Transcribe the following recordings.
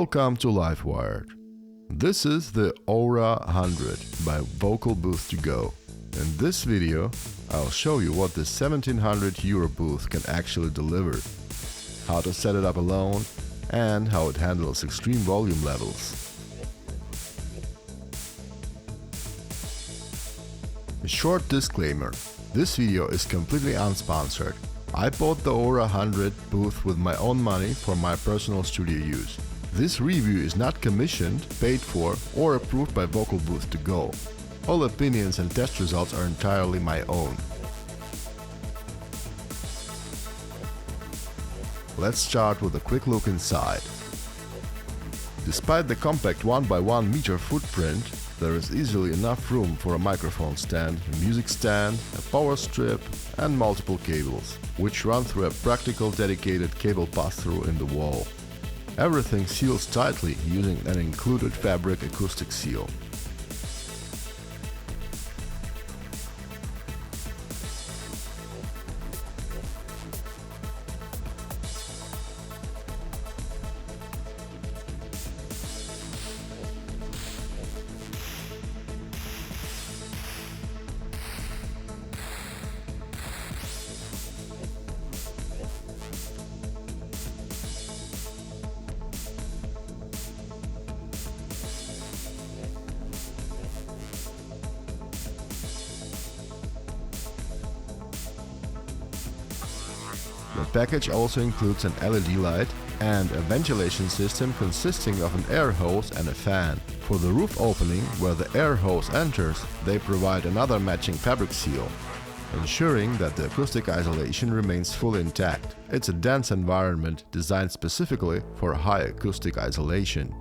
Welcome to LiveWired. This is the Aura 100 by VocalBoothToGo. In this video, I'll show you what this €1,700 booth can actually deliver, how to set it up alone, and how it handles extreme volume levels. A short disclaimer: this video is completely unsponsored. I bought the Aura 100 booth with my own money for my personal studio use. This review is not commissioned, paid for, or approved by VocalBoothToGo. All opinions and test results are entirely my own. Let's start with a quick look inside. Despite the compact 1x1 meter footprint, there is easily enough room for a microphone stand, a music stand, a power strip, and multiple cables, which run through a practical dedicated cable pass-through in the wall. Everything seals tightly using an included fabric acoustic seal. The package also includes an LED light and a ventilation system consisting of an air hose and a fan. For the roof opening, where the air hose enters, they provide another matching fabric seal, ensuring that the acoustic isolation remains fully intact. It's a dense environment designed specifically for high acoustic isolation.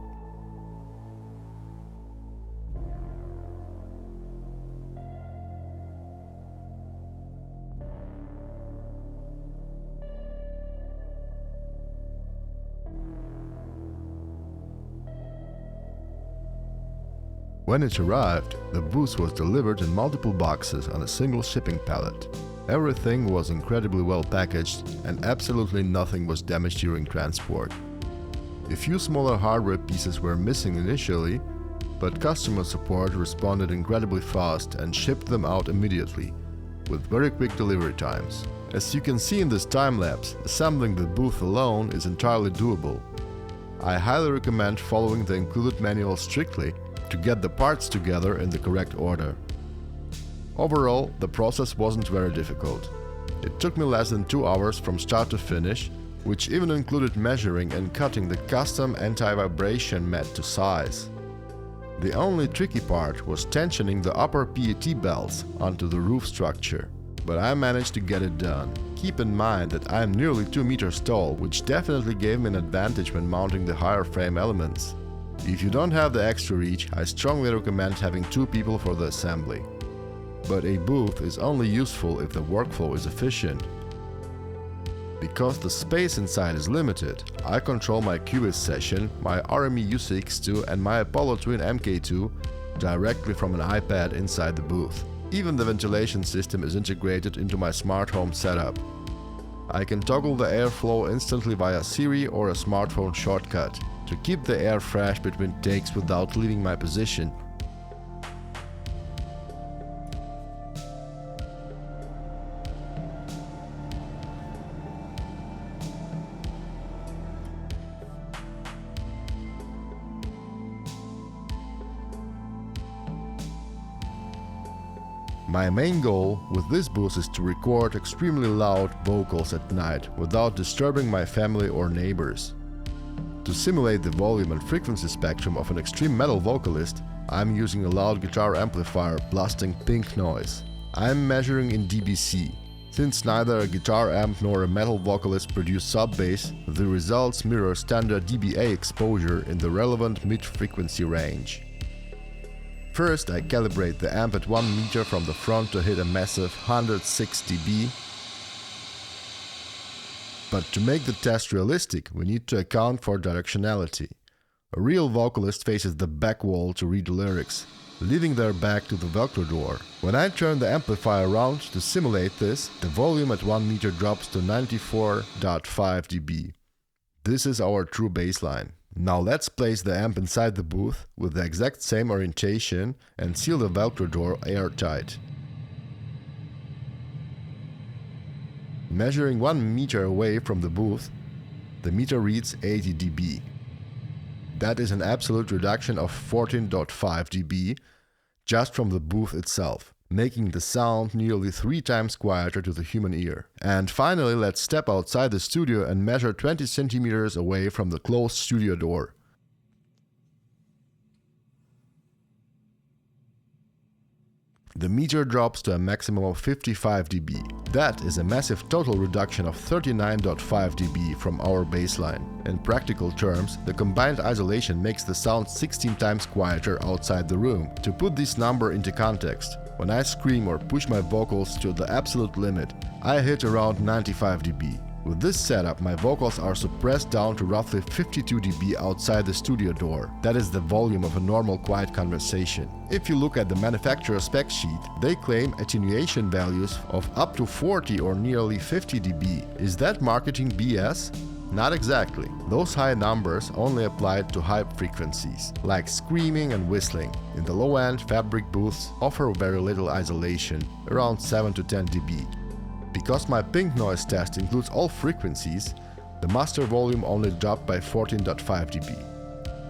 When it arrived, the booth was delivered in multiple boxes on a single shipping pallet. Everything was incredibly well packaged and absolutely nothing was damaged during transport. A few smaller hardware pieces were missing initially, but customer support responded incredibly fast and shipped them out immediately, with very quick delivery times. As you can see in this time-lapse, assembling the booth alone is entirely doable. I highly recommend following the included manual strictly to get the parts together in the correct order. Overall, the process wasn't very difficult. It took me less than 2 hours from start to finish, which even included measuring and cutting the custom anti-vibration mat to size. The only tricky part was tensioning the upper PET belts onto the roof structure, but I managed to get it done. Keep in mind that I am nearly 2 meters tall, which definitely gave me an advantage when mounting the higher frame elements. If you don't have the extra reach, I strongly recommend having 2 people for the assembly. But a booth is only useful if the workflow is efficient. Because the space inside is limited, I control my Cubase session, my RME UCX II and my Apollo Twin MK2 directly from an iPad inside the booth. Even the ventilation system is integrated into my smart home setup. I can toggle the airflow instantly via Siri or a smartphone shortcut to keep the air fresh between takes without leaving my position. My main goal with this booth is to record extremely loud vocals at night without disturbing my family or neighbors. To simulate the volume and frequency spectrum of an extreme metal vocalist, I'm using a loud guitar amplifier blasting pink noise. I'm measuring in dBc. Since neither a guitar amp nor a metal vocalist produce sub-bass, the results mirror standard dBA exposure in the relevant mid-frequency range. First, I calibrate the amp at 1 meter from the front to hit a massive 106 dB. But to make the test realistic, we need to account for directionality. A real vocalist faces the back wall to read lyrics, leaving their back to the velcro door. When I turn the amplifier around to simulate this, the volume at 1 meter drops to 94.5 dB. This is our true baseline. Now let's place the amp inside the booth with the exact same orientation and seal the velcro door airtight. Measuring 1 meter away from the booth, the meter reads 80 dB. That is an absolute reduction of 14.5 dB just from the booth itself, making the sound nearly 3 times quieter to the human ear. And finally, let's step outside the studio and measure 20 centimeters away from the closed studio door. The meter drops to a maximum of 55 dB. That is a massive total reduction of 39.5 dB from our baseline. In practical terms, the combined isolation makes the sound 16 times quieter outside the room. To put this number into context, when I scream or push my vocals to the absolute limit, I hit around 95 dB. With this setup, my vocals are suppressed down to roughly 52 dB outside the studio door. That is the volume of a normal quiet conversation. If you look at the manufacturer's spec sheet, they claim attenuation values of up to 40 or nearly 50 dB. Is that marketing BS? Not exactly. Those high numbers only apply to high frequencies, like screaming and whistling. In the low-end, fabric booths offer very little isolation, around 7 to 10 dB. Because my pink noise test includes all frequencies, the master volume only dropped by 14.5 dB.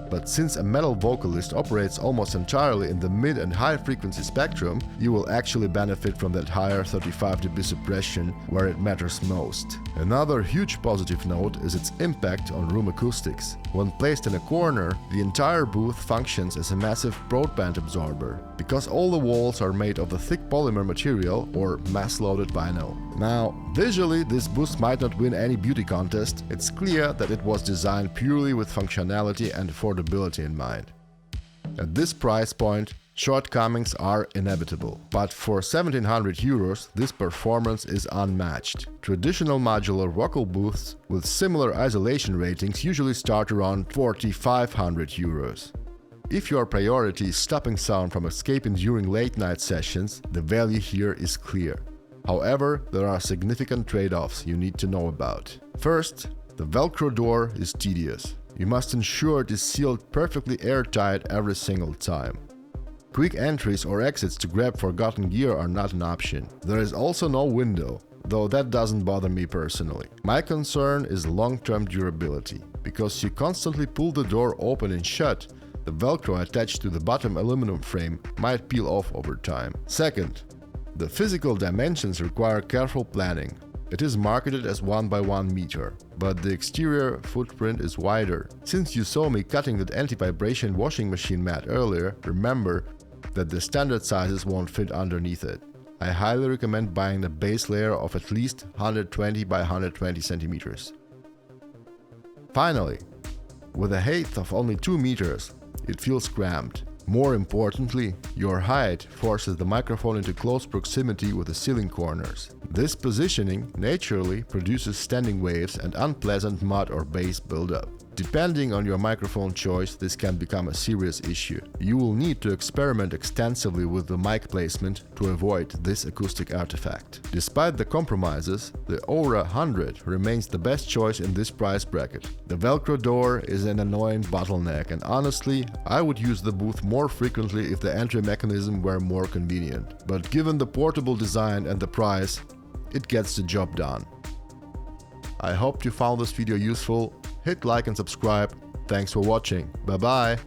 But since a metal vocalist operates almost entirely in the mid and high frequency spectrum, you will actually benefit from that higher 35 dB suppression where it matters most. Another huge positive note is its impact on room acoustics. When placed in a corner, the entire booth functions as a massive broadband absorber, because all the walls are made of a thick polymer material or mass-loaded vinyl. Now, visually this booth might not win any beauty contest, it's clear that it was designed purely with functionality and affordability in mind. At this price point, shortcomings are inevitable, but for 1700 euros this performance is unmatched. Traditional modular vocal booths with similar isolation ratings usually start around 4500 euros. If your priority is stopping sound from escaping during late night sessions, the value here is clear. However, there are significant trade-offs you need to know about. First, the velcro door is tedious. You must ensure it is sealed perfectly airtight every single time. Quick entries or exits to grab forgotten gear are not an option. There is also no window, though that doesn't bother me personally. My concern is long-term durability. Because you constantly pull the door open and shut, the velcro attached to the bottom aluminum frame might peel off over time. Second, the physical dimensions require careful planning. It is marketed as 1 by 1 meter, but the exterior footprint is wider. Since you saw me cutting that anti-vibration washing machine mat earlier, remember that the standard sizes won't fit underneath it. I highly recommend buying a base layer of at least 120 by 120 centimeters. Finally, with a height of only 2 meters, it feels cramped. More importantly, your height forces the microphone into close proximity with the ceiling corners. This positioning naturally produces standing waves and unpleasant mud or bass buildup. Depending on your microphone choice, this can become a serious issue. You will need to experiment extensively with the mic placement to avoid this acoustic artifact. Despite the compromises, the Aura 100 remains the best choice in this price bracket. The Velcro door is an annoying bottleneck, and honestly, I would use the booth more frequently if the entry mechanism were more convenient. But given the portable design and the price, it gets the job done. I hope you found this video useful. Hit like and subscribe. Thanks for watching. Bye bye.